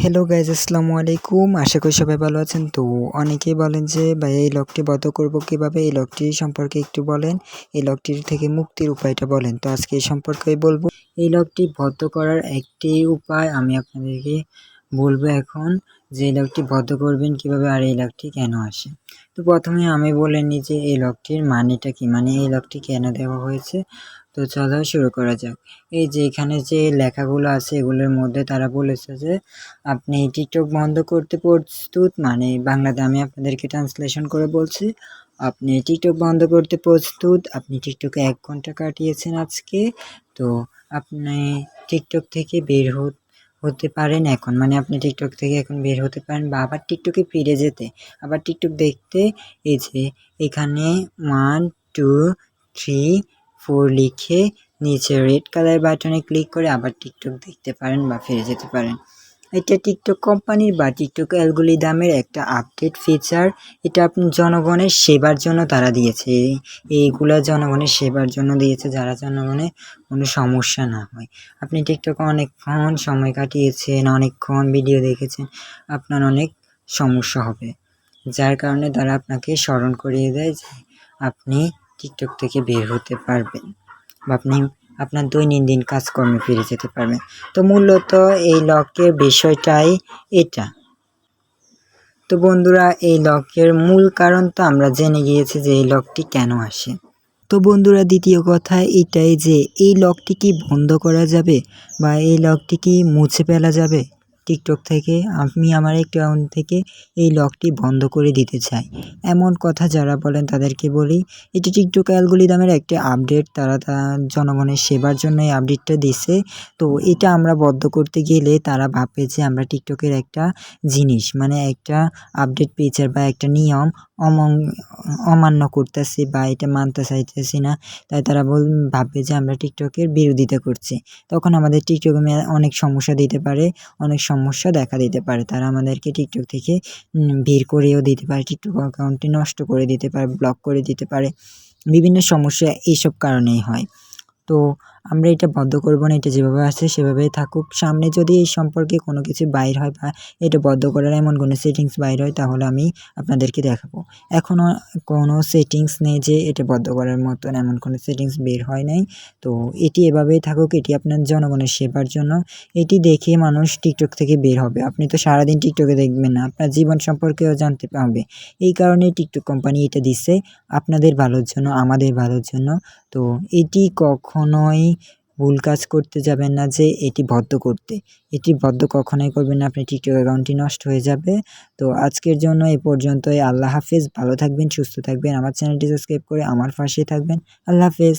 Hello guys, আসসালামু আলাইকুম। আশা করি সবাই ভালো আছেন। তো অনেকেই বলেন যে ভাই এই লকটি বন্ধ করব কিভাবে, এই লকটি সম্পর্কে একটু বলেন, এই লকটির থেকে মুক্তির উপায়টা বলেন। তো আজকে এই সম্পর্কেই বলবো। এই লকটি বন্ধ করার একটি উপায় আমি আপনাদেরকে বলবো এখন, যে এই লকটি বন্ধ করবেন কিভাবে আর এই লকটি কেন আসে। তো প্রথমে আমি বলে নিই যে এই লকটির মানেটা কি, মানে এই লকটি কেন দেওয়া হয়েছে। তো চলো শুরু করা যাক। এই যে এখানে যে লেখাগুলো আছে এগুলোর মধ্যে তারা বলেছে যে আপনি টিকটক বন্ধ করতে প্রস্তুত, মানে বাংলাতে আমি আপনাদেরকে ট্রান্সলেশন করে বলছি। আপনি টিকটক বন্ধ করতে প্রস্তুত, আপনি টিকটকে 1 ঘন্টা কাটিয়েছেন আজকে, তো আপনি টিকটক থেকে বের হতে পারেন এখন, মানে আপনি টিকটক থেকে এখন বের হতে পারেন বা আবার টিকটকে ফিরে যেতে, আবার টিকটক দেখতে এই যে এখানে 1 2 3 4 লিখে নিচে রেড কালার বাটনে ক্লিক করে আবার টিকটক দেখতে পারেন বা ফিরে যেতে পারেন। এটা টিকটক কোম্পানির বা টিকটক অ্যালগরিদমের একটা আপডেট ফিচার। এটা আপনি জনগণের সেবার জন্য তারা দিয়েছে, এইগুলা জনগণের সেবার জন্য দিয়েছে, যারা জনগণের কোনো সমস্যা না হয়। আপনি টিকটকে অনেকক্ষণ সময় কাটিয়েছেন, অনেকক্ষণ ভিডিও দেখেছেন, আপনার অনেক সমস্যা হবে, যার কারণে তারা আপনাকে স্মরণ করিয়ে দেয় যে আপনি টিকটক থেকে বের হতে পারবেন বা আপনি আপনার দৈনন্দিন কাজকর্মে ফিরে যেতে পারবেন। তো মূলত এই লকের বিষয়টাই এটা। তো বন্ধুরা, এই লকের মূল কারণ তো আমরা জেনে গিয়েছি যে এই লকটি কেন আসে। তো বন্ধুরা, দ্বিতীয় কথা এটাই যে এই লকটি কি বন্ধ করা যাবে বা এই লকটি কি মুছে ফেলা যাবে টিকটক থেকে। আমি আমার অ্যাকাউন্ট থেকে এই লকটি বন্ধ করে দিতে চাই, এমন কথা যারা বলেন তাদেরকে বলি, এটি টিকটক অ্যালগরিদমের একটি আপডেট, তারা জনগণের সেবার জন্য এই আপডেটটা দিছে। তো এটা আমরা বন্ধ করতে গেলে তারা ভাববে যে আমরা টিকটকের একটা জিনিস, মানে একটা আপডেট ফিচার বা একটা নিয়ম অমান্য করতেছি বা এটা মানতে চাইতেছি না, তাই তারা ভাববে যে আমরা টিকটকের বিরোধিতা করছি। তখন আমাদের টিকটকে অনেক সমস্যা দিতে পারে, অনেক সমস্যা দেখা দিতে পারে। তারা আমাদেরকে টিকটক থেকে বের করেও দিতে পারে, টিকটক অ্যাকাউন্টটি নষ্ট করে দিতে পারে, ব্লক করে দিতে পারে। বিভিন্ন সমস্যা এইসব কারণেই হয়। তো আমরা এটা বন্ধ করব না, এটা যেভাবে আছে সেভাবেই থাকুক। সামনে যদি এই সম্পর্কে কোনো কিছু বাইর হয় বা এটা বন্ধ করার এমন কোনো সেটিংস বাইর হয় তাহলে আমি আপনাদেরকে দেখাবো। এখনও কোনো সেটিংস নেই যে এটা বন্ধ করার মতন, এমন কোনো সেটিংস বের হয় নাই। তো এটি এভাবেই থাকুক, এটি আপনার জনগণের সেবার জন্য। এটি দেখে মানুষ টিকটক থেকে বের হবে। আপনি তো সারাদিন টিকটকে দেখবেন না, আপনার জীবন সম্পর্কেও জানতে পারবে। এই কারণে টিকটক কোম্পানি এটা দিচ্ছে আপনাদের ভালোর জন্য, আমাদের ভালোর জন্য। তো এটি কখনোই ভুল কাজ করতে যাবেন না যে এটি বন্ধ করতে, এটি বন্ধ কখনোই করবেন না, আপনার টিকটক অ্যাকাউন্টটি নষ্ট হয়ে যাবে। তো আজকের জন্য এই পর্যন্তই। আল্লাহ হাফেজ, ভালো থাকবেন, সুস্থ থাকবেন, আমার চ্যানেলটি সাবস্ক্রাইব করে আমার পাশে থাকবেন। আল্লাহ হাফেজ।